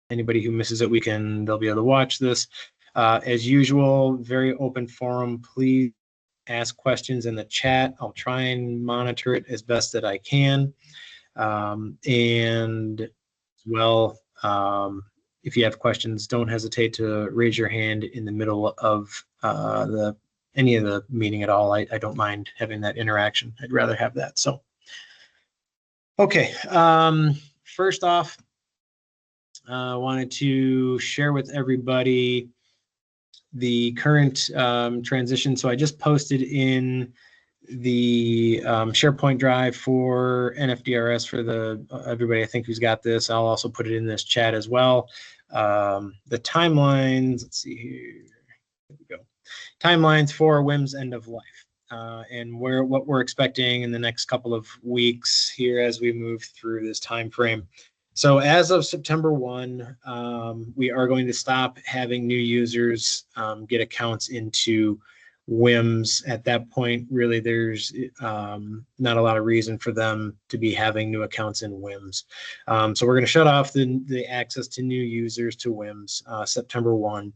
anybody who misses it, they'll be able to watch this. As usual, very open forum. Please ask questions in the chat. I'll try and monitor it as best that I can. And well, if you have questions, don't hesitate to raise your hand in the middle of any of the meeting at all. I don't mind having that interaction. I'd rather have that. So, okay. First off, I wanted to share with everybody the current transition. So I just posted in the SharePoint drive for NFDRS for everybody I think who's got this. I'll also put it in this chat as well. The timelines, let's see here. There we go. Timelines for WIMS end of life and what we're expecting in the next couple of weeks here as we move through this time frame. So as of September 1, we are going to stop having new users get accounts into WIMS. At that point, really, there's not a lot of reason for them to be having new accounts in WIMS. So we're going to shut off the access to new users to WIMS September 1.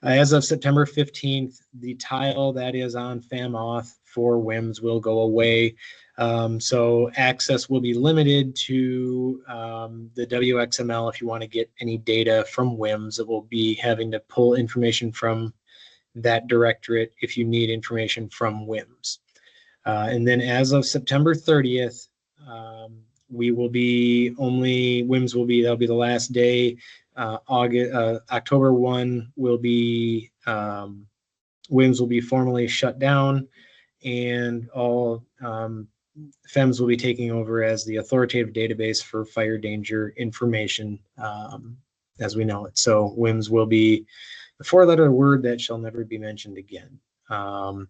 As of September 15th, the tile that is on FAMAuth for WIMS will go away. So access will be limited to the WXML. If you want to get any data from WIMS, it will be having to pull information from that directorate if you need information from WIMS. And then as of September 30th, we will be WIMS will be, that'll be the last day. October 1 will be, WIMS will be formally shut down, and all FEMS will be taking over as the authoritative database for fire danger information as we know it. So WIMS will be the four-letter word that shall never be mentioned again. So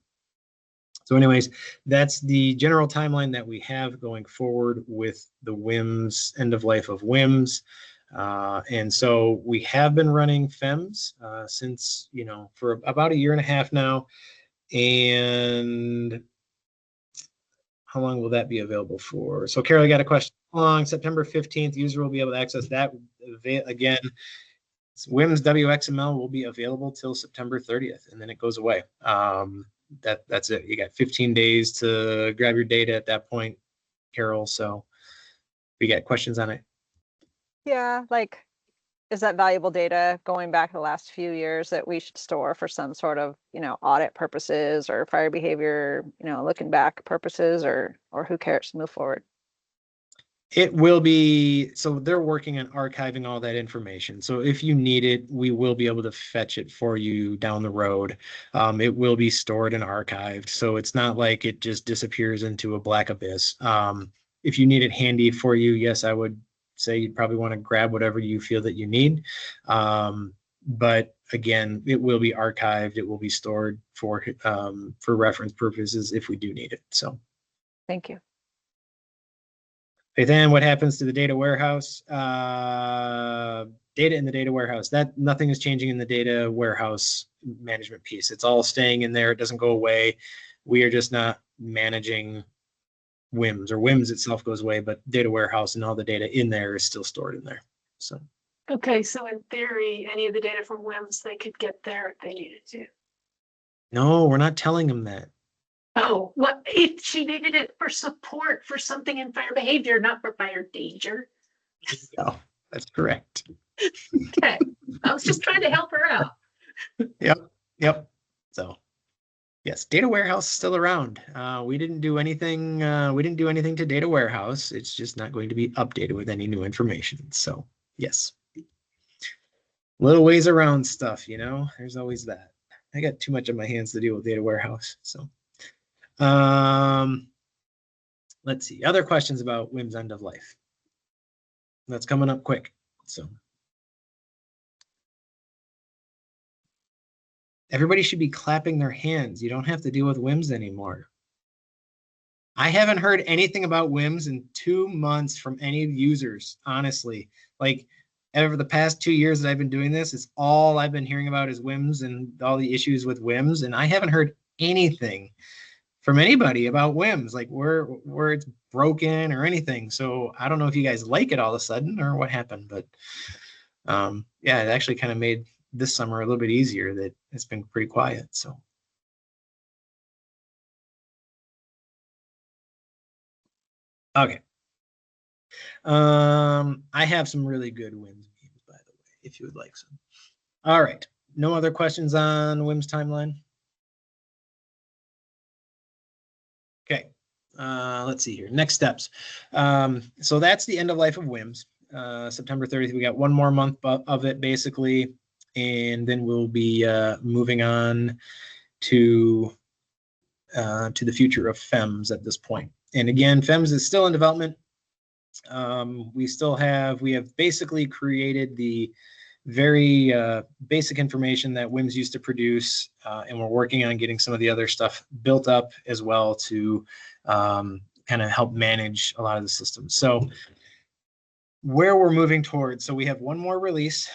anyways, that's the general timeline that we have going forward with the WIMS, end of life of WIMS. And so we have been running FEMS since, for about 1.5 years now. And how long will that be available for? So Carol, I got a question. How long? September 15th, user will be able to access that. Again, WIMS WXML will be available till September 30th, and then it goes away. That's it. You got 15 days to grab your data at that point, Carol. So we got questions on it. Yeah, like, is that valuable data going back the last few years that we should store for some sort of, audit purposes or fire behavior, looking back purposes, or who cares? Move forward. It will be, so they're working on archiving all that information. So if you need it, we will be able to fetch it for you down the road. It will be stored and archived. So it's not like it just disappears into a black abyss. If you need it handy for you, yes, I would say you'd probably want to grab whatever you feel that you need. But again, it will be archived. It will be stored for reference purposes if we do need it. So thank you. Okay, then what happens to the data warehouse? Data in the data warehouse, that nothing is changing in the data warehouse management piece. It's all staying in there. It doesn't go away. We are just not managing WIMS, or WIMS itself goes away, but data warehouse and all the data in there is still stored in there. So. Okay, so in theory, any of the data from WIMS, they could get there if they needed to. No, we're not telling them that. Oh, what if she needed it for support for something in fire behavior, not for fire danger? No, that's correct. Okay, I was just trying to help her out. Yep. So, yes, data warehouse is still around. We didn't do anything. We didn't do anything to data warehouse. It's just not going to be updated with any new information. So, yes, little ways around stuff. There's always that. I got too much on my hands to deal with data warehouse. So. Let's see, other questions about WIMS end of life. That's coming up quick. So everybody should be clapping their hands. You don't have to deal with WIMS anymore. I haven't heard anything about WIMS in 2 months from any users, honestly. Like, over the past 2 years that I've been doing this, it's all I've been hearing about is WIMS and all the issues with WIMS, and I haven't heard anything from anybody about WIMS, like where it's broken or anything. So I don't know if you guys like it all of a sudden or what happened, but yeah, it actually kind of made this summer a little bit easier that it's been pretty quiet. So. Okay. I have some really good WIMS memes, by the way, if you would like some. All right. No other questions on WIMS timeline? Okay. Let's see here. Next steps. So that's the end of life of WIMS. September 30th. We got one more month of it basically, and then we'll be moving on to the future of FEMS at this point. And again, FEMS is still in development. We have basically created the very basic information that WIMS used to produce, and we're working on getting some of the other stuff built up as well to kind of help manage a lot of the systems. So where we're moving towards, so we have one more release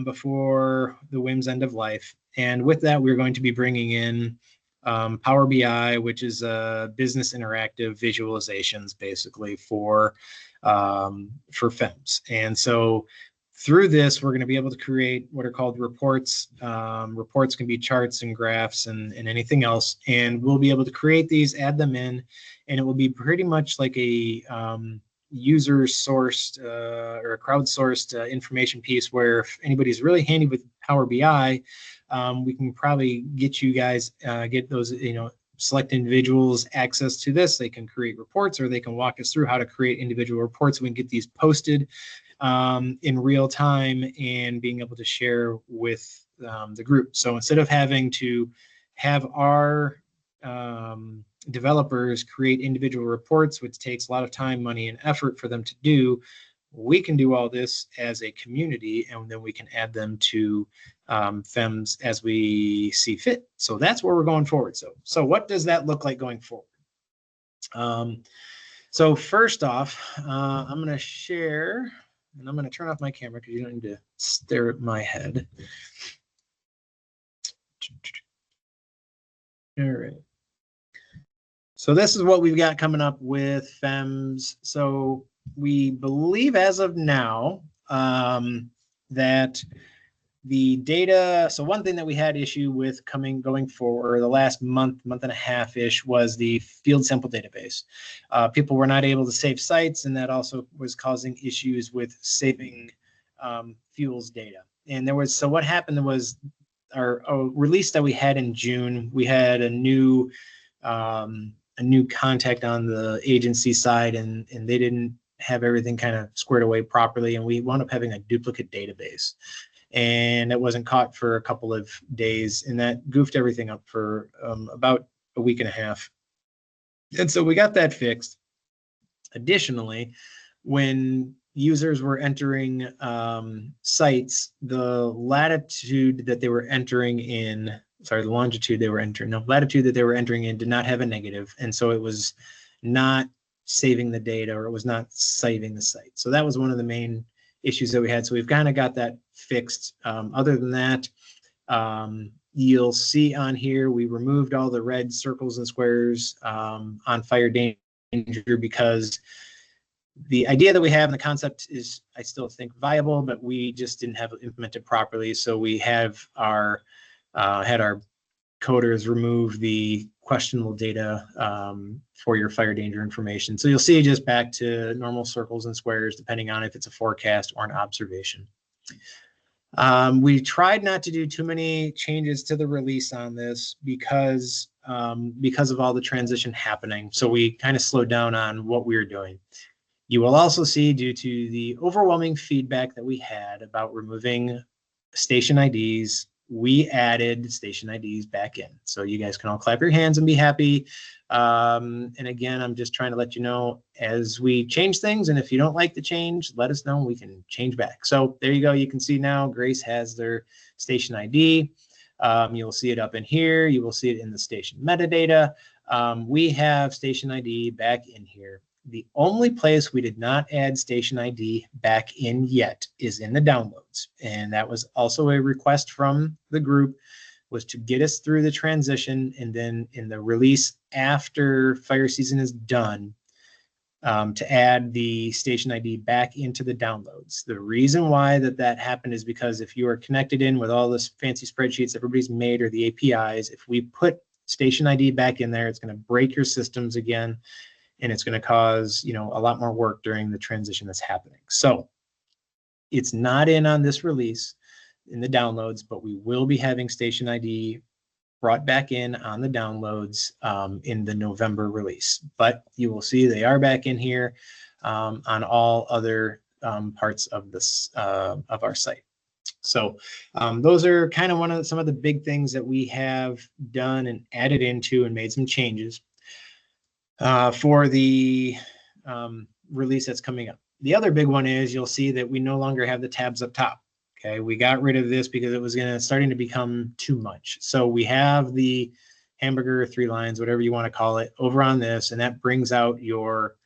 before the WIMS end of life, and with that we're going to be bringing in Power BI, which is business interactive visualizations basically for FEMS. And so through this, we're going to be able to create what are called reports. Reports can be charts and graphs and anything else. And we'll be able to create these, add them in, and it will be pretty much like a user-sourced or a crowdsourced information piece where if anybody's really handy with Power BI, we can probably get you guys, get those, select individuals access to this. They can create reports, or they can walk us through how to create individual reports. We can get these posted in real time and being able to share with the group. So instead of having to have our developers create individual reports, which takes a lot of time, money, and effort for them to do, we can do all this as a community, and then we can add them to FEMS as we see fit. So that's where we're going forward. So what does that look like going forward? So first off, I'm going to share, and I'm going to turn off my camera because you don't need to stare at my head. All right. So this is what we've got coming up with FEMS. So we believe as of now that the data, so one thing that we had issue with going forward, the last month and a half-ish, was the field sample database. People were not able to save sites, and that also was causing issues with saving fuels data. And so what happened was our release that we had in June, we had a new contact on the agency side, and they didn't have everything kind of squared away properly, and we wound up having a duplicate database. And it wasn't caught for a couple of days, and that goofed everything up for about a week and a half. And so we got that fixed. Additionally, when users were entering sites, the latitude that they were entering in, the longitude they were entering, no, latitude that they were entering in did not have a negative. And so it was not saving the data, or it was not saving the site. So that was one of the main issues that we had. So we've kind of got that fixed. Other than that, you'll see on here, we removed all the red circles and squares on fire danger, because the idea that we have and the concept is, I still think, viable, but we just didn't have it implemented properly. So we have had our coders remove the questionable data for your fire danger information. So you'll see just back to normal circles and squares, depending on if it's a forecast or an observation. We tried not to do too many changes to the release on this because of all the transition happening. So we kind of slowed down on what we were doing. You will also see, due to the overwhelming feedback that we had about removing station IDs, we added station IDs back in. So you guys can all clap your hands and be happy. And again, I'm just trying to let you know as we change things, and if you don't like the change, let us know, we can change back. So there you go. You can see now Grace has their station ID. You'll see it up in here. You will see it in the station metadata. We have station ID back in here. The only place we did not add station ID back in yet is in the downloads. And that was also a request from the group, was to get us through the transition. And then in the release after fire season is done, to add the station ID back into the downloads. The reason why that happened is because if you are connected in with all this fancy spreadsheets everybody's made or the APIs, if we put station ID back in there, it's going to break your systems again, and it's going to cause, a lot more work during the transition that's happening. So it's not in on this release in the downloads, but we will be having station ID brought back in on the downloads in the November release. But you will see they are back in here on all other parts of this of our site. So those are kind of some of the big things that we have done and added into and made some changes for the release that's coming up. The other big one is you'll see that we no longer have the tabs up top. Okay, we got rid of this because it was starting to become too much. So we have the hamburger, 3 lines, whatever you want to call it, over on this, and that brings out your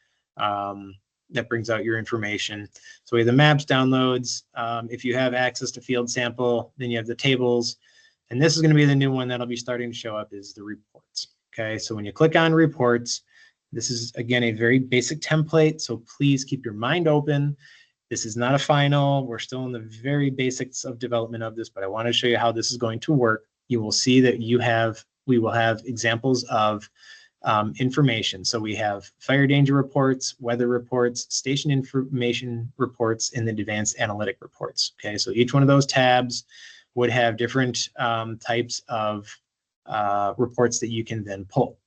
information. So we have the maps downloads. If you have access to field sample, then you have the tables, and this is going to be the new one that'll be starting to show up is the reports. Okay, so when you click on reports, this is again a very basic template. So please keep your mind open. This is not a final. We're still in the very basics of development of this, but I want to show you how this is going to work. You will see that we will have examples of information. So we have fire danger reports, weather reports, station information reports, and the advanced analytic reports. Okay, so each one of those tabs would have different types of reports that you can then pull.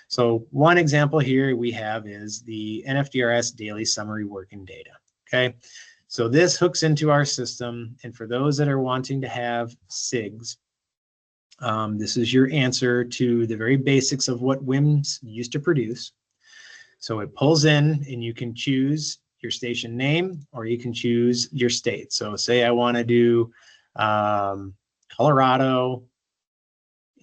So one example here we have is the NFDRS daily summary working data. Okay, so this hooks into our system, and for those that are wanting to have SIGs, this is your answer to the very basics of what WIMS used to produce. So it pulls in, and you can choose your station name, or you can choose your state. So say I want to do Colorado,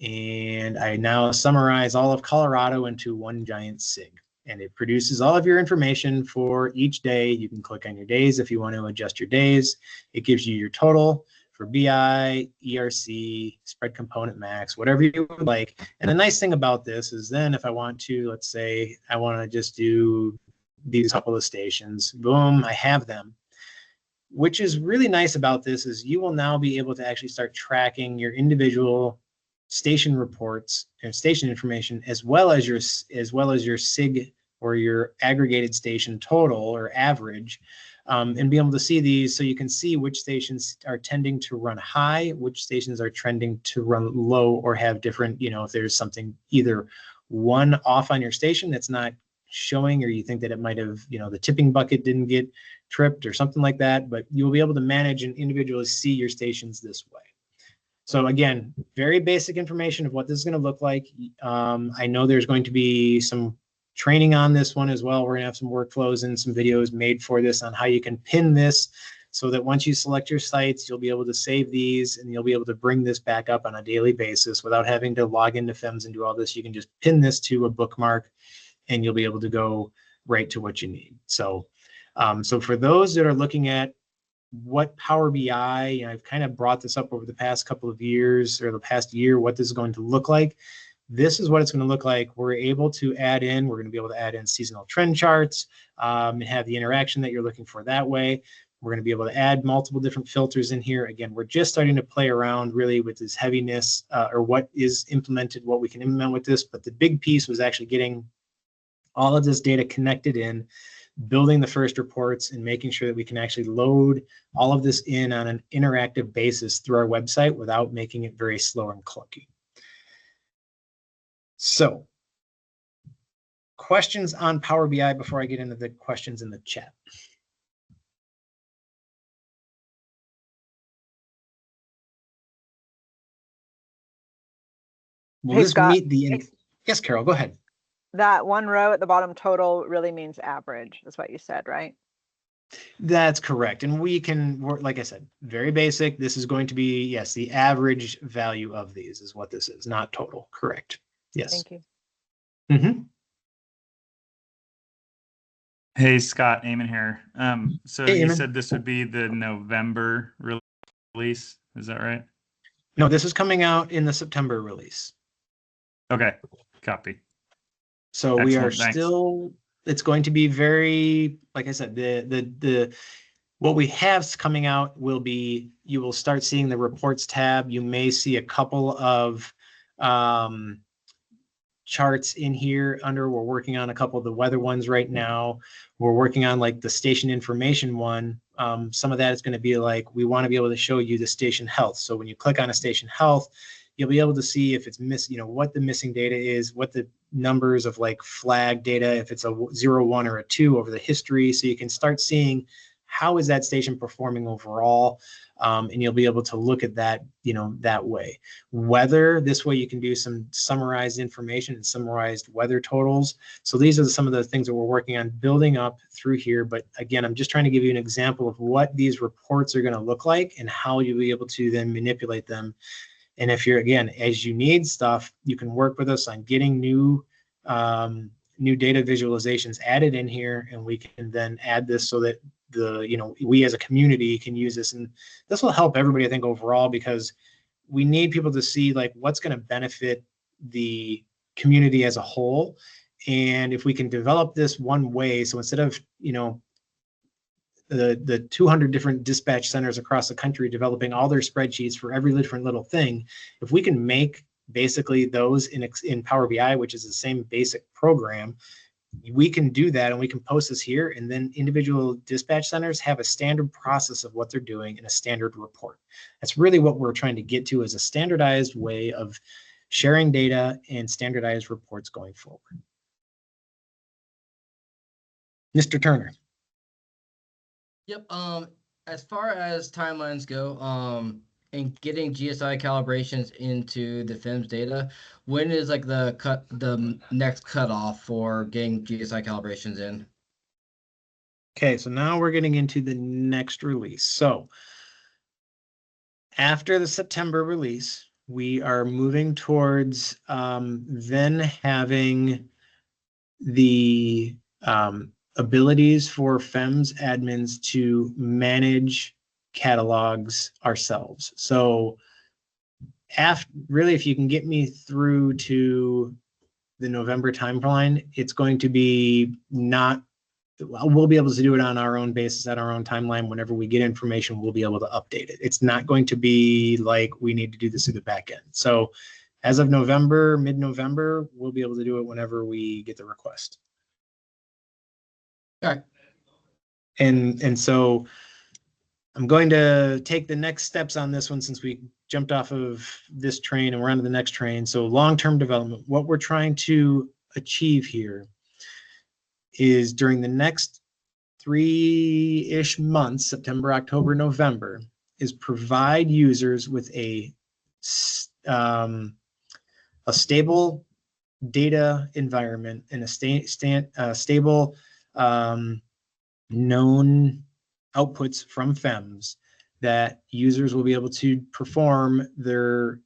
and I now summarize all of Colorado into one giant SIG. And it produces all of your information for each day. You can click on your days if you want to adjust your days. It gives you your total for BI, ERC, spread component max, whatever you would like. And the nice thing about this is then if I want to, let's say I want to just do these couple of stations, boom, I have them. Which is really nice about this is you will now be able to actually start tracking your individual station reports and station information as well as your SIG or your aggregated station total or average, and be able to see these so you can see which stations are tending to run high, which stations are trending to run low or have different, if there's something either one off on your station that's not showing, or you think that it might have, the tipping bucket didn't get tripped or something like that, but you'll be able to manage and individually see your stations this way. So again, very basic information of what this is going to look like. I know there's going to be some training on this one as well. We're going to have some workflows and some videos made for this on how you can pin this so that once you select your sites, you'll be able to save these and you'll be able to bring this back up on a daily basis without having to log into FEMS and do all this. You can just pin this to a bookmark and you'll be able to go right to what you need. So, so for those that are looking at what Power BI, I've kind of brought this up over the past couple of years or the past year, what this is going to look like. This is what it's going to look like. We're going to be able to add in seasonal trend charts and have the interaction that you're looking for that way. We're going to be able to add multiple different filters in here. Again, we're just starting to play around really with this heaviness or what is implemented, what we can implement with this. But the big piece was actually getting all of this data connected in, building the first reports and making sure that we can actually load all of this in on an interactive basis through our website without making it very slow and clunky. So, questions on Power BI before I get into the questions in the chat? Will Hey, this Scott. meet the... Yes, Carol, go ahead. That one row at the bottom, total, really means average, is what you said, right? That's correct. And we can, like I said, very basic. This is going to be, yes, the average value of these is what this is, not total. Correct. Yes. Thank you. Mm-hmm. Hey, Scott, Eamon here. So Hey, you Eamon. said this would be the November release. Is that right? No, this is coming out in the September release. Okay, copy. So we are Excellent, thanks. still it's going to be very, like I said, the what we have coming out will be, you will start seeing the reports tab. You may see a couple of charts in here under, we're working on a couple of the weather ones right now. We're working on like the station information one. Some of that is going to be like, we want to be able to show you the station health. So when you click on a station health, you'll be able to see if it's you know, what the missing data is, what the numbers of like flag data, if it's a 0, 1, or a 2 over the history. So you can start seeing how is that station performing overall. And you'll be able to look at that, you know, that way. Weather, this way you can do some summarized information and summarized weather totals. So these are some of the things that we're working on building up through here. But again, I'm just trying to give you an example of what these reports are going to look like and how you'll be able to then manipulate them. And if you're, again, as you need stuff, you can work with us on getting new data visualizations added in here, and we can then add this so that you know, we as a community can use this. And this will help everybody, I think, overall, because we need people to see like what's going to benefit the community as a whole. And if we can develop this one way, so instead of, you know, the 200 different dispatch centers across the country developing all their spreadsheets for every different little thing, if we can make basically those in Power BI, which is the same basic program, we can do that, and we can post this here, and then individual dispatch centers have a standard process of what they're doing in a standard report. That's really what we're trying to get to, is a standardized way of sharing data and standardized reports going forward. Mr. Turner. Yep. As far as timelines go, and getting GSI calibrations into the FEMS data, when is like the next cutoff for getting GSI calibrations in? Okay, so now we're getting into the next release. So after the September release, we are moving towards then having the abilities for FEMS admins to manage catalogs ourselves. So really, if you can get me through to the November timeline, it's going to be we'll be able to do it on our own basis at our own timeline. Whenever we get information, we'll be able to update it. It's not going to be like we need to do this through the back end. So as of November, mid-November, we'll be able to do it whenever we get the request. Okay. And so I'm going to take the next steps on this one, since we jumped off of this train and we're on to the next train. So long-term development, what we're trying to achieve here is during the next 3-ish months, September, October, November, is provide users with a stable data environment and a stable known outputs from FEMS that users will be able to perform their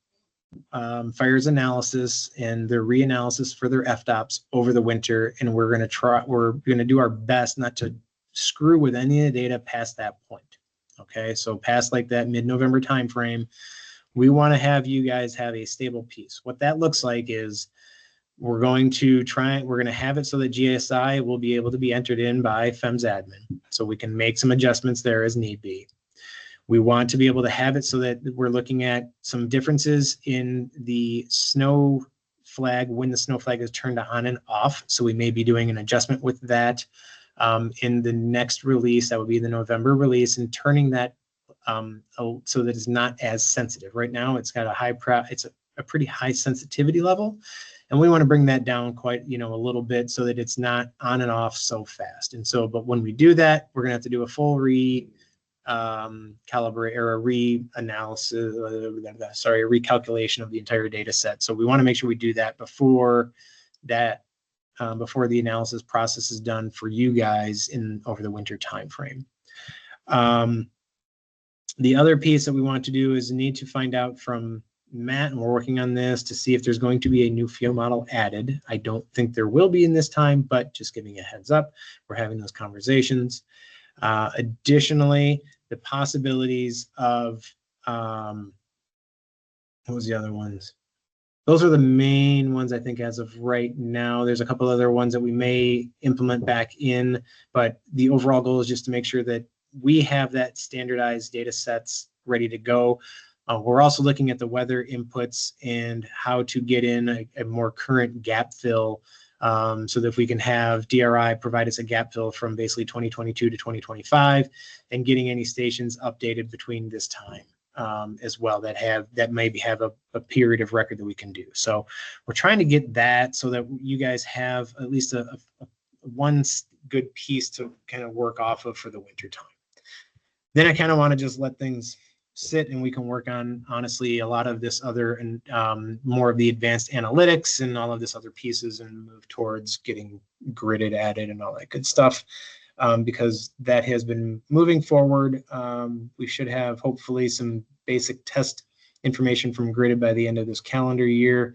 fires analysis and their reanalysis for their FDOPs over the winter. And we're going to do our best not to screw with any of the data past that point. Okay, so past like that mid-November timeframe, we want to have you guys have a stable piece. What that looks like is we're going to have it so that GSI will be able to be entered in by FEMS admin, so we can make some adjustments there as need be. We want to be able to have it so that we're looking at some differences in the snow flag when the snow flag is turned on and off. So we may be doing an adjustment with that in the next release. That would be the November release, and turning that so that it's not as sensitive. Right now, it's got a pretty high sensitivity level, and we want to bring that down quite, a little bit so that it's not on and off so fast. And so, but when we do that, we're gonna have to do a full calibrate or a recalculation of the entire data set. So we want to make sure we do that before the analysis process is done for you guys over the winter timeframe. The other piece that we want to do is need to find out from Matt, and we're working on this to see if there's going to be a new field model added. I don't think there will be in this time, but just giving a heads up, we're having those conversations. Additionally, the possibilities of what was the other ones? those are the main ones I think as of right now. There's a couple other ones that we may implement back in, but the overall goal is just to make sure that we have that standardized data sets ready to go. We're also looking at the weather inputs and how to get in a more current gap fill, so that if we can have DRI provide us a gap fill from basically 2022 to 2025 and getting any stations updated between this time. As well, that maybe have a period of record that we can do. So we're trying to get that so that you guys have at least a one good piece to kind of work off of for the winter time. Then I kind of want to just let things sit and we can work on, honestly, a lot of this other and more of the advanced analytics and all of this other pieces and move towards getting gridded added and all that good stuff. Because that has been moving forward. We should have hopefully some basic test information from gridded by the end of this calendar year,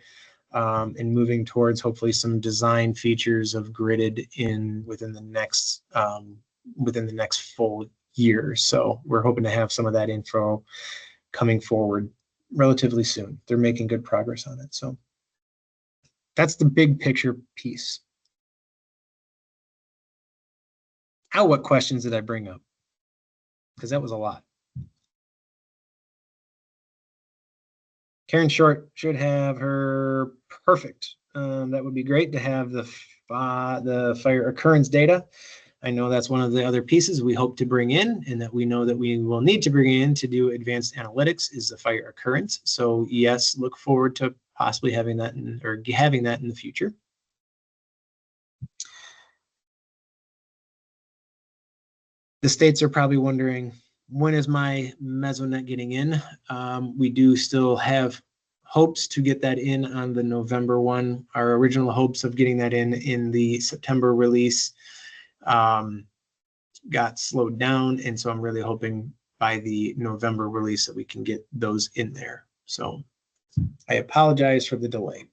and moving towards hopefully some design features of gridded within the next full year. So we're hoping to have some of that info coming forward relatively soon. They're making good progress on it. So that's the big picture piece. What questions did I bring up? Because that was a lot. Karen Short should have her perfect. That would be great to have the fire occurrence data. I know that's one of the other pieces we hope to bring in, and that we know that we will need to bring in to do advanced analytics is the fire occurrence. So yes, look forward to possibly having that in the future. The states are probably wondering, when is my Mesonet getting in? We do still have hopes to get that in on the November one. Our original hopes of getting that in the September release got slowed down. And so I'm really hoping by the November release that we can get those in there. So I apologize for the delay.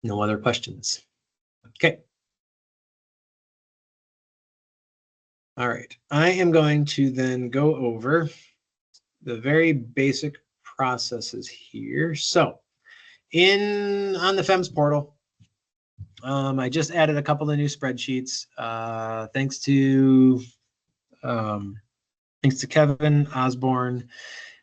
No other questions? Okay. All right. I am going to then go over the very basic processes here. So on the FEMS portal, I just added a couple of new spreadsheets. Thanks to Kevin Osborne.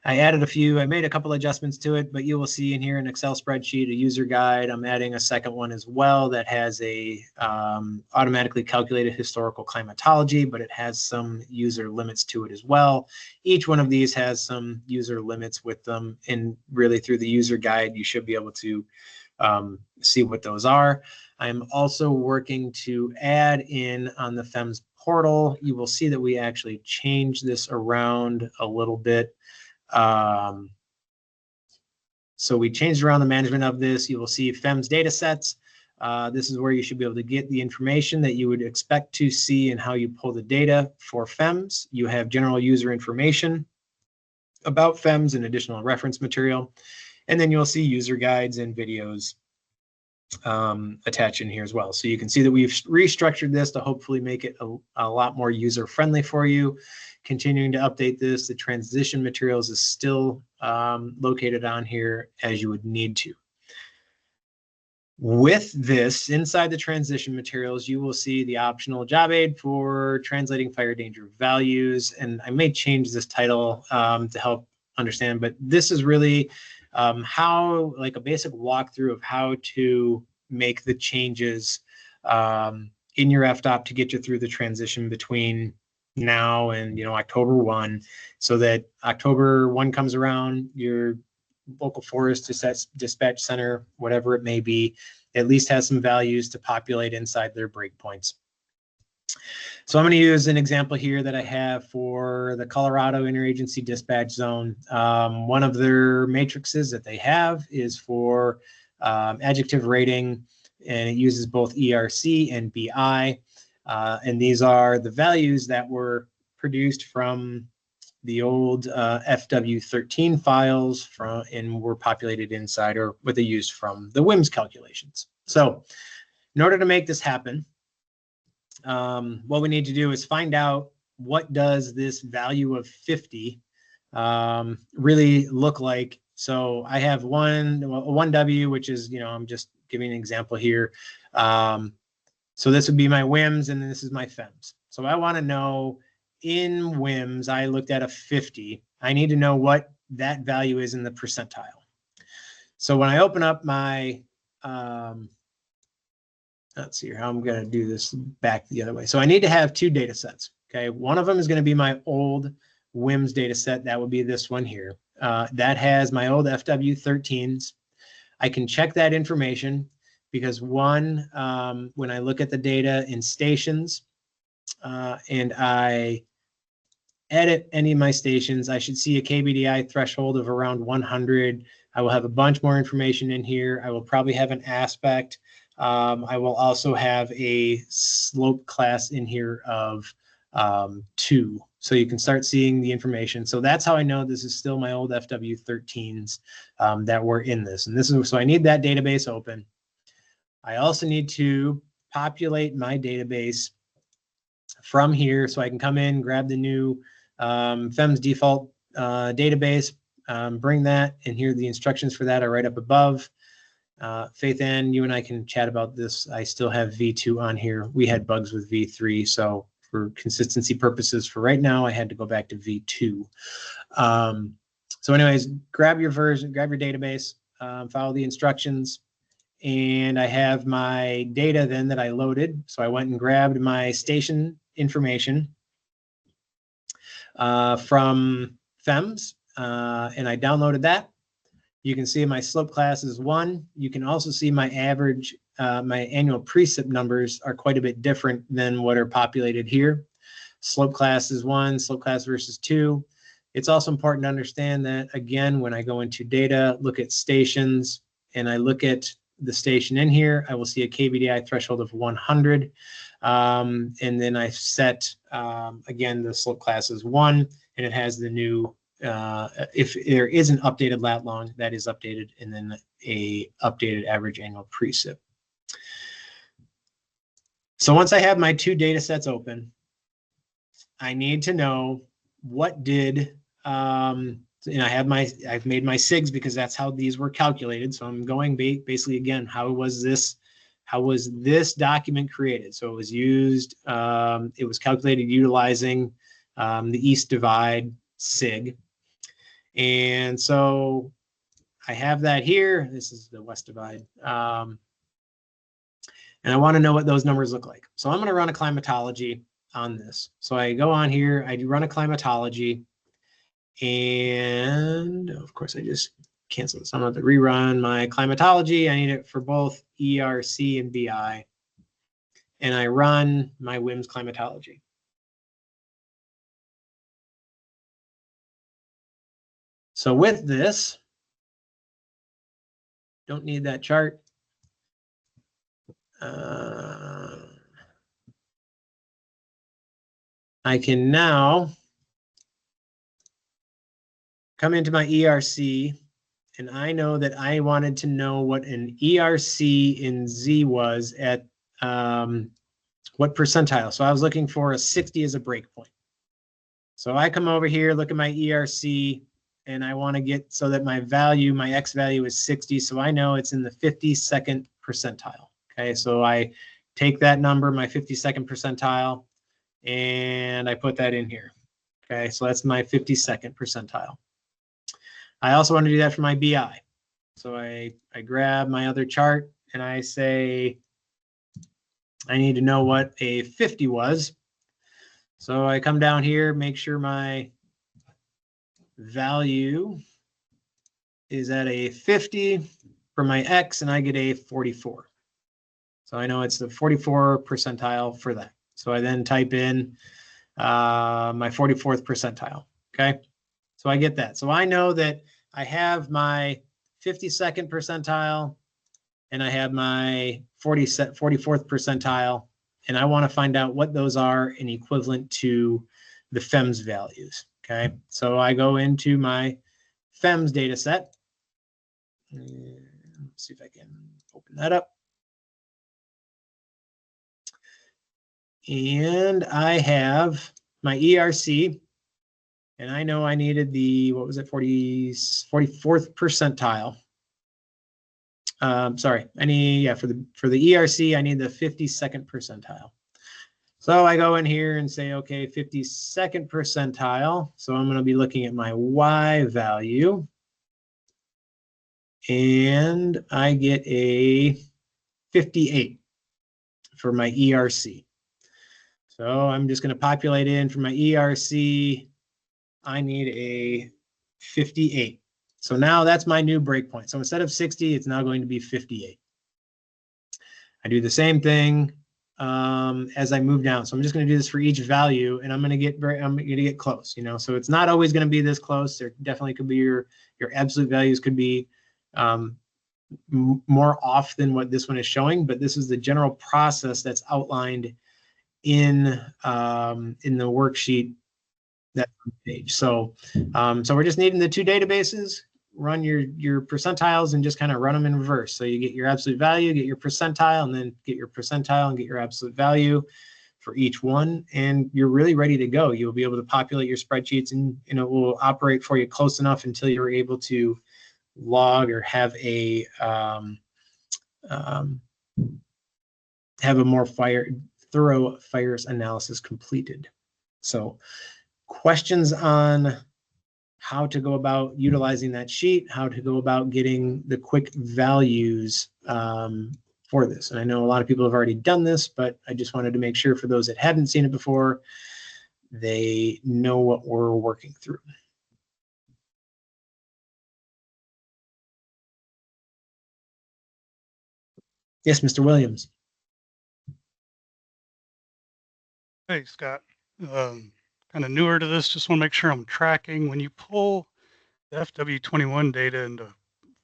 I added a few. I made a couple adjustments to it, but you will see in here an Excel spreadsheet, a user guide. I'm adding a second one as well that has a automatically calculated historical climatology, but it has some user limits to it as well. Each one of these has some user limits with them, and really through the user guide, you should be able to see what those are. I'm also working to add in on the FEMS portal. You will see that we actually changed this around a little bit. So we changed around the management of this. You will see FEMS data sets. This is where you should be able to get the information that you would expect to see and how you pull the data for FEMS. You have general user information about FEMS and additional reference material. And then you'll see user guides and videos attached in here as well. So you can see that we've restructured this to hopefully make it a lot more user friendly for you. Continuing to update this. The transition materials is still located on here as you would need to. With this, inside the transition materials, you will see the optional job aid for translating fire danger values. And I may change this title to help understand, but this is really how, like a basic walkthrough of how to make the changes in your FDOP to get you through the transition between now and October 1, so that October 1 comes around, your local forest dispatch center, whatever it may be, at least has some values to populate inside their breakpoints. So I'm going to use an example here that I have for the Colorado Interagency Dispatch Zone. One of their matrices that they have is for adjective rating, and it uses both ERC and BI. And these are the values that were produced from the old FW13 files and were populated inside, or what they used from the WIMS calculations. So in order to make this happen, what we need to do is find out what does this value of 50 really look like. So I have one 1W, which is, I'm just giving an example here. So this would be my WIMS, and then this is my FEMS. So I want to know in WIMS, I looked at a 50. I need to know what that value is in the percentile. So when I open up my, let's see here, how I'm going to do this back the other way. So I need to have two data sets. Okay. One of them is going to be my old WIMS data set. That would be this one here. That has my old FW13s. I can check that information because when I look at the data in stations and I edit any of my stations, I should see a KBDI threshold of around 100. I will have a bunch more information in here. I will probably have an aspect. I will also have a slope class in here of 2. So you can start seeing the information. So that's how I know this is still my old FW13s that were in this. And this is, so I need that database open. I also need to populate my database from here so I can come in, grab the new FEMS default database, bring that, and here the instructions for that are right up above. Faith Ann, you and I can chat about this. I still have V2 on here. We had bugs with V3, so for consistency purposes for right now, I had to go back to V2. So anyways, grab your version, grab your database, follow the instructions, and I have my data then that I loaded. So I went and grabbed my station information from FEMS, and I downloaded that. You can see my slope class is 1. You can also see my average, my annual precip numbers are quite a bit different than what are populated here. Slope class is 1, slope class versus 2. It's also important to understand that, again, when I go into data, look at stations, and I look at the station in here, I will see a KBDI threshold of 100. And then I set, again, the slope class is 1, and it has the new, if there is an updated lat long, that is updated, and then a updated average annual precip. So once I have my two data sets open, I need to know what did, and I've made my SIGs because that's how these were calculated. So I'm going basically again, how was this document created? So it was used, it was calculated utilizing the East Divide SIG. And so I have that here. This is the West Divide. And I want to know what those numbers look like. So I'm going to run a climatology on this. So I go on here, I run a climatology, and of course I just cancel this. I'm going to rerun my climatology. I need it for both ERC and BI. And I run my WIMS climatology. So with this, don't need that chart. I can now come into my ERC, and I know that I wanted to know what an ERC in Z was at what percentile. So I was looking for a 60 as a breakpoint. So I come over here, look at my ERC, and I want to get so that my value, my X value is 60. So I know it's in the 52nd percentile. Okay, so I take that number, my 52nd percentile, and I put that in here. Okay, so that's my 52nd percentile. I also want to do that for my BI. So I grab my other chart and I say, I need to know what a 50 was. So I come down here, make sure my value is at a 50 for my X, and I get a 44. So I know it's the 44 percentile for that. So I then type in my 44th percentile. Okay, so I get that. So I know that I have my 52nd percentile and I have my 44th percentile, and I want to find out what those are in equivalent to the FEMS values. Okay, so I go into my FEMS data set. Let's see if I can open that up. And I have my ERC, and I know I needed the, what was it, 44th percentile. Sorry, I need, yeah, for the ERC, I need the 52nd percentile. So I go in here and say, okay, 52nd percentile. So I'm going to be looking at my Y value. And I get a 58 for my ERC. So I'm just going to populate in for my ERC. I need a 58. So now that's my new breakpoint. So instead of 60, it's now going to be 58. I do the same thing as I move down. So I'm just going to do this for each value, and I'm going to get close. You know, so it's not always going to be this close. There definitely could be your absolute values could be more off than what this one is showing, but this is the general process that's outlined in the worksheet that's on the page. So so we're just needing the two databases, run your percentiles, and just kind of run them in reverse. So you get your absolute value, get your percentile, and then get your percentile and get your absolute value for each one, and you're really ready to go. You'll be able to populate your spreadsheets, and it will operate for you close enough until you're able to log or have a more thorough FIRES analysis completed. So questions on how to go about utilizing that sheet, how to go about getting the quick values for this. And I know a lot of people have already done this, but I just wanted to make sure for those that hadn't seen it before, they know what we're working through. Yes, Mr. Williams. Hey, Scott. Kind of newer to this, just want to make sure I'm tracking. When you pull the FW21 data into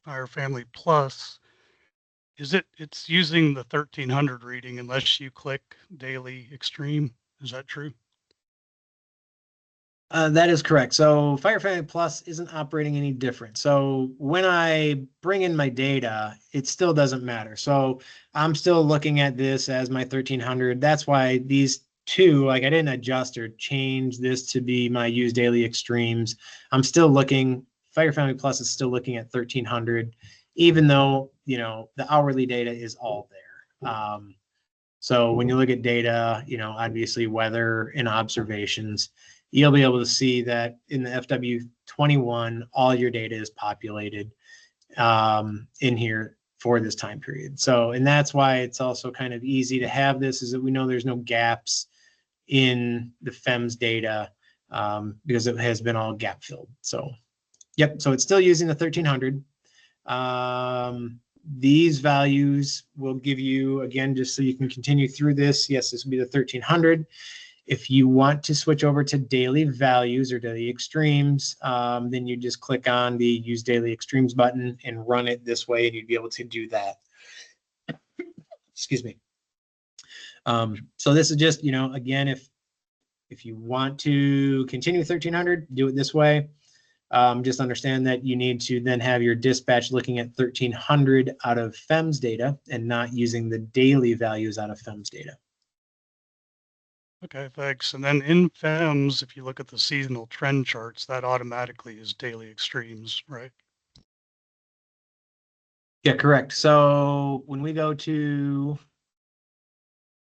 Fire Family Plus, it's using the 1300 reading unless you click daily extreme? Is that true? That is correct. So Fire Family Plus isn't operating any different. So when I bring in my data, it still doesn't matter. So I'm still looking at this as my 1300. That's why these two, like I didn't adjust or change this to be my use daily extremes. I'm still looking, Fire Family Plus is still looking at 1300, even though, the hourly data is all there. So when you look at data, obviously weather and observations, you'll be able to see that in the FW21, all your data is populated in here for this time period. So, and that's why it's also kind of easy to have this, is that we know there's no gaps in the FEMS data because it has been all gap filled. So, yep. So it's still using the 1300. These values will give you, again, just so you can continue through this. Yes, this will be the 1300. If you want to switch over to daily values or daily extremes, then you just click on the use daily extremes button and run it this way, and you'd be able to do that. Excuse me. So this is just, again, if you want to continue 1300, do it this way. Just understand that you need to then have your dispatch looking at 1300 out of FEMS data and not using the daily values out of FEMS data. Okay, thanks. And then in FEMS, if you look at the seasonal trend charts, that automatically is daily extremes, right? Yeah, correct. So when we go to,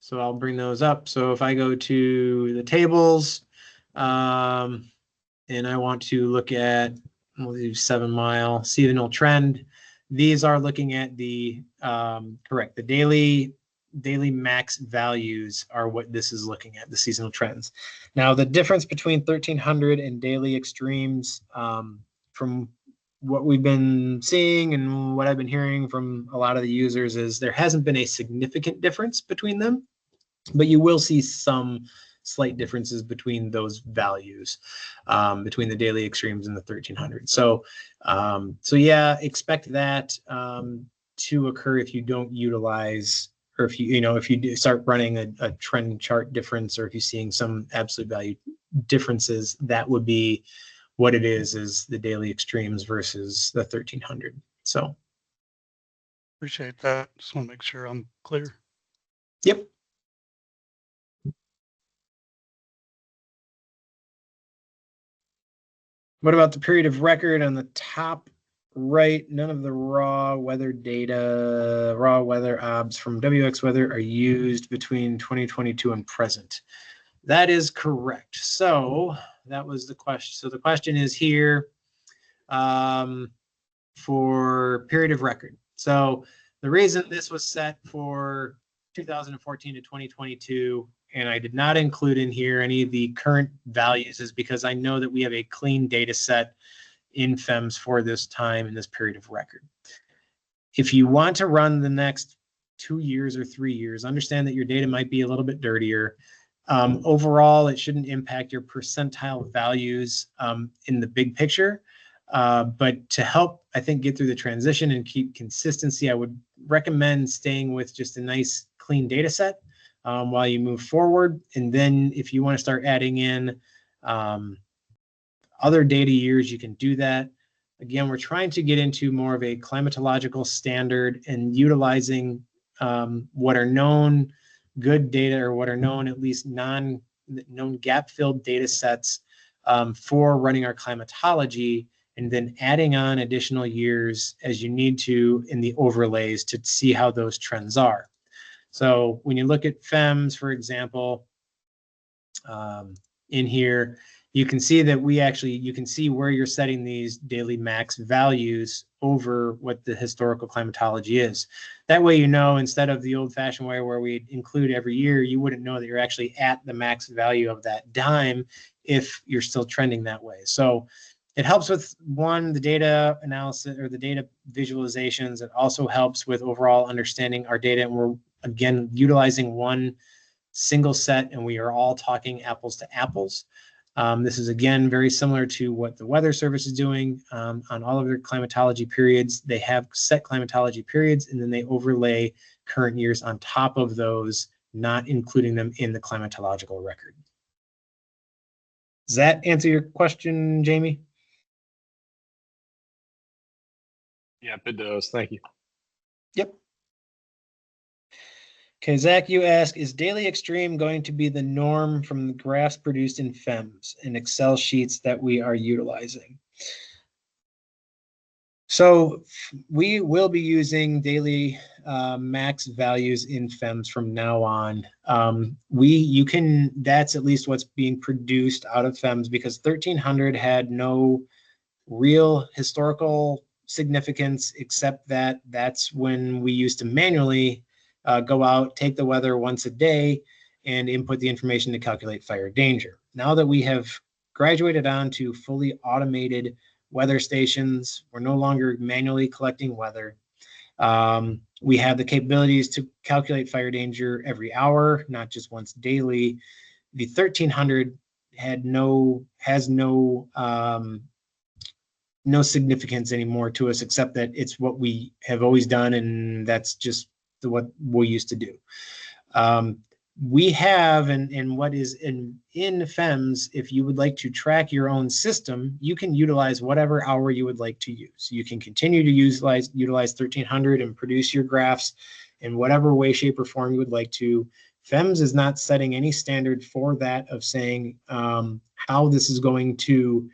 so I'll bring those up. So if I go to the tables, and I want to look at, we'll do 7 mile seasonal trend. These are looking at the, correct, the daily max values are what this is looking at, the seasonal trends. Now, the difference between 1300 and daily extremes, from what we've been seeing and what I've been hearing from a lot of the users, is there hasn't been a significant difference between them, but you will see some slight differences between those values, between the daily extremes and the 1300. So, so yeah, expect that to occur if you don't utilize, or if if you do start running a trend chart difference, or if you're seeing some absolute value differences, that would be what it is the daily extremes versus the 1300. So Appreciate that. Just want to make sure I'm clear. yep. What about the period of record on the top right? None of the raw weather data, raw weather obs from WX Weather are used between 2022 and present. That is correct. So that was the question. So the question is here for period of record. So the reason this was set for 2014 to 2022, and I did not include in here any of the current values, is because I know that we have a clean data set in FEMS for this time in this period of record. If you want to run the next 2 years or 3 years, understand that your data might be a little bit dirtier. Overall, it shouldn't impact your percentile values in the big picture. But to help, I think, get through the transition and keep consistency, I would recommend staying with just a nice clean data set while you move forward. And then if you want to start adding in other data years, you can do that. Again, we're trying to get into more of a climatological standard and utilizing what are known good data, or what are known at least known gap-filled data sets for running our climatology, and then adding on additional years as you need to in the overlays to see how those trends are. So when you look at FEMS, for example, in here, you can see that you can see where you're setting these daily max values over what the historical climatology is. That way, you know, instead of the old-fashioned way where we include every year, you wouldn't know that you're actually at the max value of that dime if you're still trending that way. So it helps with, one, the data analysis or the data visualizations. It also helps with overall understanding our data. And we're, again, utilizing one single set, and we are all talking apples to apples. This is, again, very similar to what the Weather Service is doing on all of their climatology periods. They have set climatology periods, and then they overlay current years on top of those, not including them in the climatological record. Does that answer your question, Jamie? Yep, it does. Thank you. Yep. Okay, Zach, you ask, is daily extreme going to be the norm from the graphs produced in FEMS and Excel sheets that we are utilizing? So we will be using daily max values in FEMS from now on. That's at least what's being produced out of FEMS, because 1300 had no real historical significance, except that that's when we used to manually go out, take the weather once a day, and input the information to calculate fire danger. Now that we have graduated on to fully automated weather stations, we're no longer manually collecting weather. We have the capabilities to calculate fire danger every hour, not just once daily. The 1300 has no significance anymore to us, except that it's what we have always done, and that's just what we used to do. We have, and what is in FEMS, if you would like to track your own system, you can utilize whatever hour you would like to use. You can continue to utilize 1300 and produce your graphs in whatever way, shape, or form you would like to. FEMS is not setting any standard for that, of saying how this is going to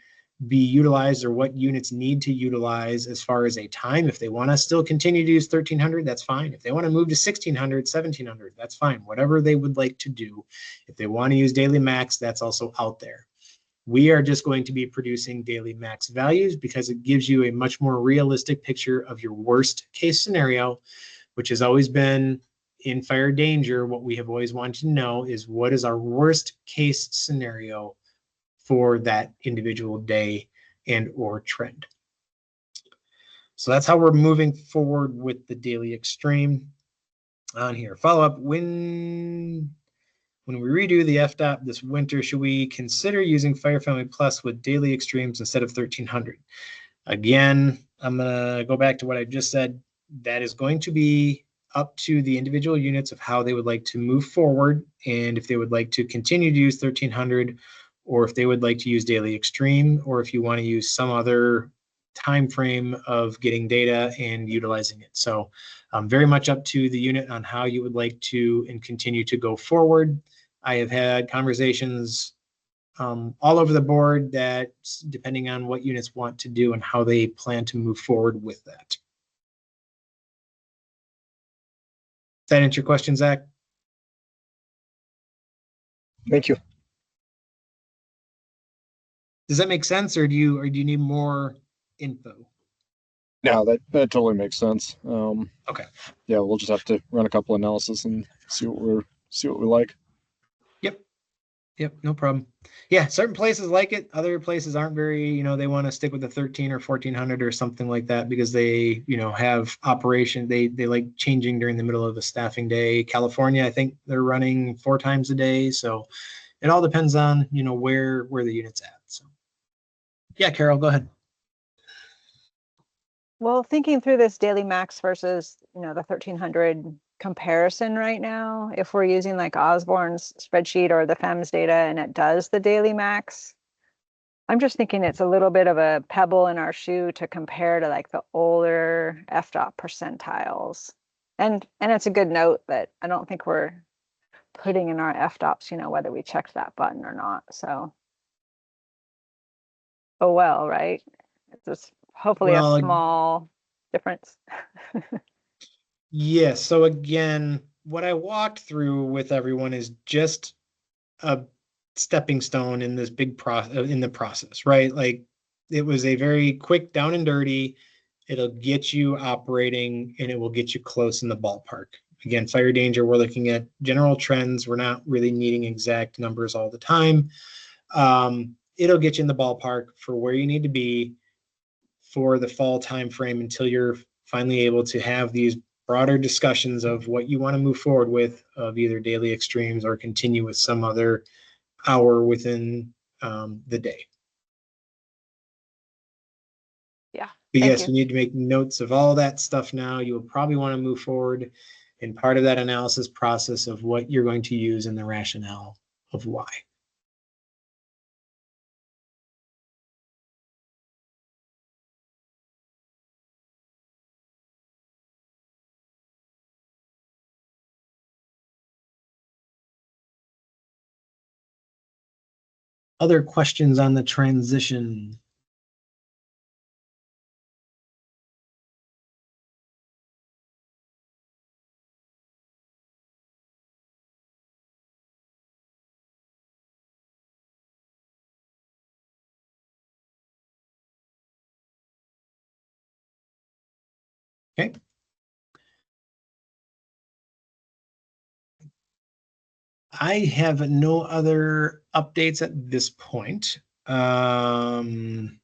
be utilized or what units need to utilize as far as a time. If they want to still continue to use 1300, that's fine. If they want to move to 1600, 1700, that's fine. Whatever they would like to do. If they want to use daily max, that's also out there. We are just going to be producing daily max values because it gives you a much more realistic picture of your worst case scenario, which has always been in fire danger. What we have always wanted to know is, what is our worst case scenario for that individual day and or trend. So that's how we're moving forward with the daily extreme on here. Follow up, when we redo the FDOT this winter, should we consider using Fire Family Plus with daily extremes instead of 1300? Again, I'm gonna go back to what I just said. That is going to be up to the individual units of how they would like to move forward, and if they would like to continue to use 1300, or if they would like to use daily extreme, or if you want to use some other time frame of getting data and utilizing it. So very much up to the unit on how you would like to and continue to go forward. I have had conversations all over the board, that depending on what units want to do and how they plan to move forward with that. Does that answer your question, Zach? Thank you. Does that make sense, or do you need more info? No, that totally makes sense. Okay. Yeah, we'll just have to run a couple analysis and see what we like. Yep, no problem. Yeah, certain places like it. Other places aren't very, they want to stick with the 13 or 1400 or something like that because they, have operation. They like changing during the middle of a staffing day. California, I think they're running 4 times a day. So it all depends on, where the unit's at. So yeah, Carol, go ahead. Well, thinking through this daily max versus, the 1300 comparison right now, if we're using like Osborne's spreadsheet or the FEMS data and it does the daily max, I'm just thinking it's a little bit of a pebble in our shoe to compare to like the older FDOT percentiles. And it's a good note that I don't think we're putting in our FDOPs, whether we checked that button or not. So, oh well, right? It's just hopefully Well, a small difference. Yeah. So again, what I walked through with everyone is just a stepping stone in this big process, right? Like it was a very quick down and dirty. It'll get you operating and it will get you close in the ballpark. Again, fire danger, we're looking at general trends. We're not really needing exact numbers all the time. It'll get you in the ballpark for where you need to be for the fall timeframe until you're finally able to have these broader discussions of what you want to move forward with, of either daily extremes or continue with some other hour within the day. Yeah. But Thank yes, you. you need to make notes of all that stuff now. You will probably want to move forward in part of that analysis process of what you're going to use and the rationale of why. Other questions on the transition? Okay. I have no other updates at this point. Mr.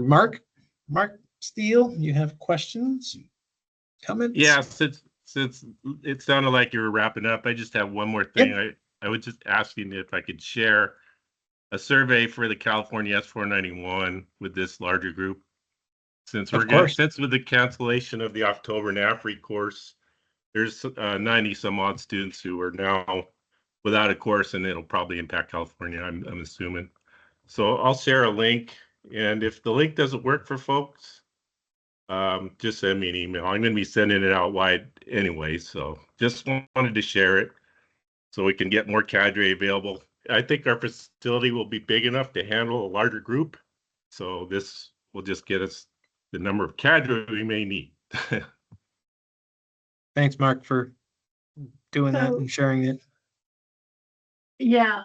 Mark Steele, you have questions, comments? Yeah, since it sounded like you were wrapping up, I just have one more thing. Yep. I was just asking if I could share a survey for the California S491 with this larger group. Since Of course. since with the cancellation of the October NAFRE course, there's 90 some odd students who are now without a course, and it'll probably impact California, I'm assuming. So I'll share a link, and if the link doesn't work for folks, just send me an email. I'm going to be sending it out wide anyway, so just wanted to share it so we can get more cadre available. I think our facility will be big enough to handle a larger group, so this will just get us the number of cadre we may need. Thanks, Mark, for doing that and sharing it. Yeah.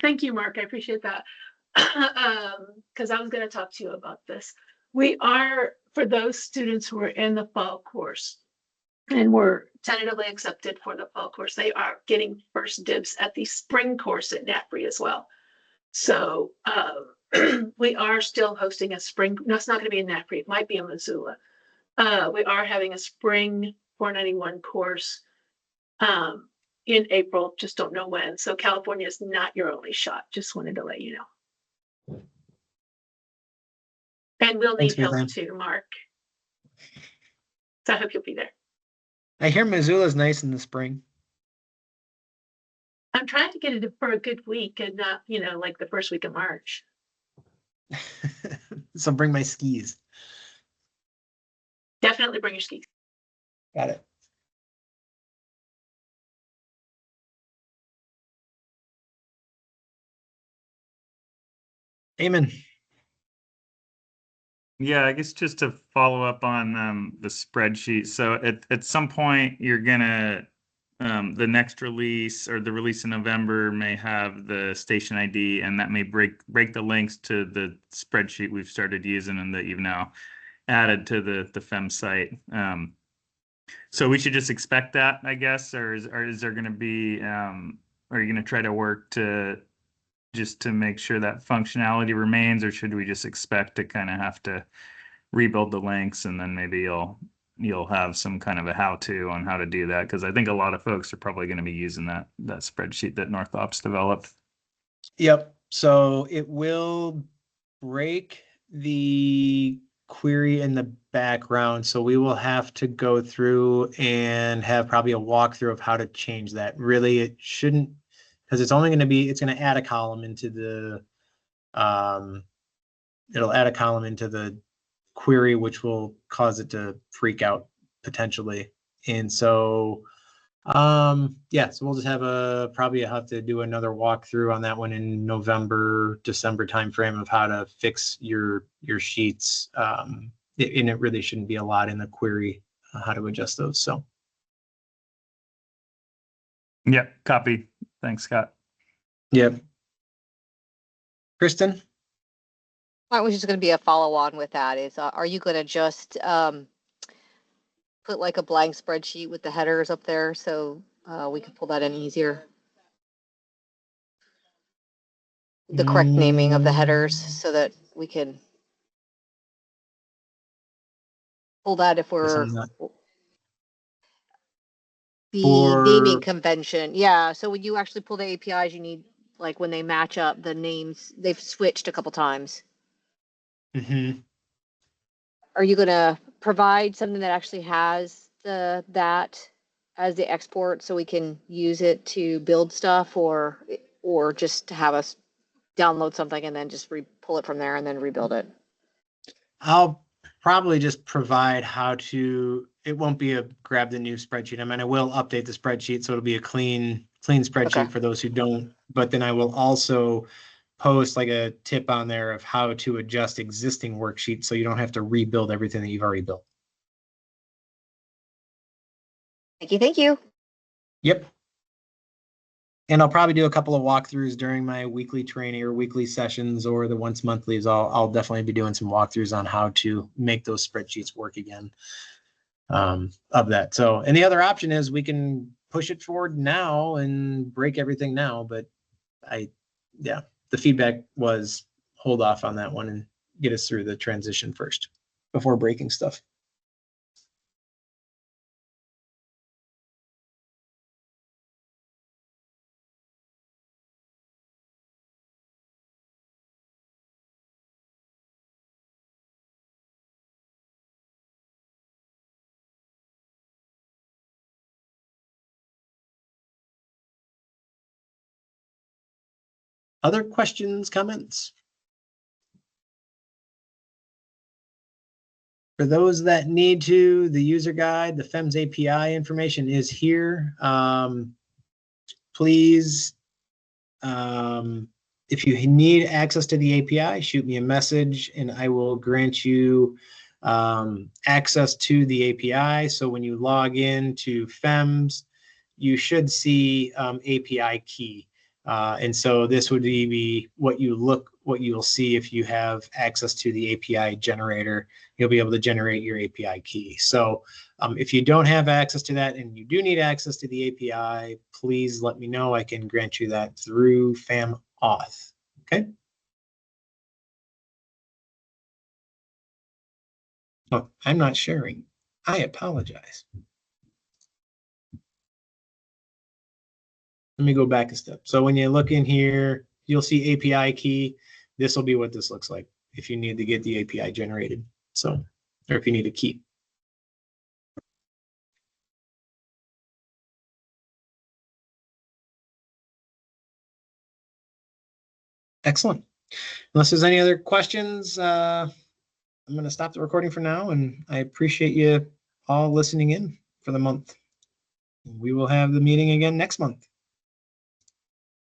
Thank you, Mark. I appreciate that. Because I was going to talk to you about this. We are, for those students who are in the fall course and were tentatively accepted for the fall course, they are getting first dibs at the spring course at NAPRE as well. So we are still hosting a spring. No, it's not going to be in NAPRE. It might be in Missoula. We are having a spring 491 course in April. Just don't know when. So California is not your only shot. Just wanted to let you know. And we'll need help too, Mark. So I hope you'll be there. I hear Missoula's nice in the spring. I'm trying to get it for a good week and not, like the first week of March. So bring my skis. Definitely bring your skis. Got it. Amen. Yeah, I guess just to follow up on the spreadsheet. So at some point you're gonna the next release or the release in November may have the station ID, and that may break the links to the spreadsheet we've started using and that you've now added to the FEMS site. So we should just expect that, I guess, or is there going to be are you going to try to work to just to make sure that functionality remains, or should we just expect to kind of have to rebuild the links and then maybe you'll have some kind of a how-to on how to do that? Because I think a lot of folks are probably going to be using that spreadsheet that North Ops developed. Yep. So it will break the query in the background. So we will have to go through and have probably a walkthrough of how to change that. Really, it shouldn't, because it's only going to be, it's going to add a column into the, it'll add a column into the query, which will cause it to freak out potentially. And so, yeah, so we'll just have probably have to do another walkthrough on that one in November, December timeframe of how to fix your sheets. And it really shouldn't be a lot in the query, how to adjust those. So. Yep, copy. Thanks, Scott. Yep. Kristen? Mine was just going to be a follow on with that is, are you going to just put like a blank spreadsheet with the headers up there so we can pull that in easier? The correct naming of the headers so that we can pull that if we're the naming convention. Yeah. So when you actually pull the APIs, you need, like, when they match up the names, they've switched a couple times. Mm-hmm. Are you going to provide something that actually has that as the export so we can use it to build stuff, or just to have us download something and then just pull it from there and then rebuild it? I'll probably just provide how to, it won't be a grab the new spreadsheet. I mean, I will update the spreadsheet so it'll be a clean spreadsheet for those who don't, but then I will also post like a tip on there of how to adjust existing worksheets so you don't have to rebuild everything that you've already built. Thank you. Yep. And I'll probably do a couple of walkthroughs during my weekly training or weekly sessions, or the once monthlies. I'll definitely be doing some walkthroughs on how to make those spreadsheets work again, of that. So, and the other option is we can push it forward now and break everything now. But yeah, the feedback was hold off on that one and get us through the transition first before breaking stuff. Other questions, comments? For those that need to, the user guide, the FEMS API information is here. Please, if you need access to the API, shoot me a message and I will grant you access to the API. So when you log in to FEMS, you should see API key. And so this would be what you'll see if you have access to the API generator. You'll be able to generate your API key. So if you don't have access to that and you do need access to the API, please let me know. I can grant you that through FAMAuth. Okay. Oh, I'm not sharing. I apologize. Let me go back a step. So when you look in here, you'll see API key. This will be what this looks like if you need to get the API generated. So, or if you need a key. Excellent. Unless there's any other questions, I'm going to stop the recording for now, and I appreciate you all listening in for the month. We will have the meeting again next month.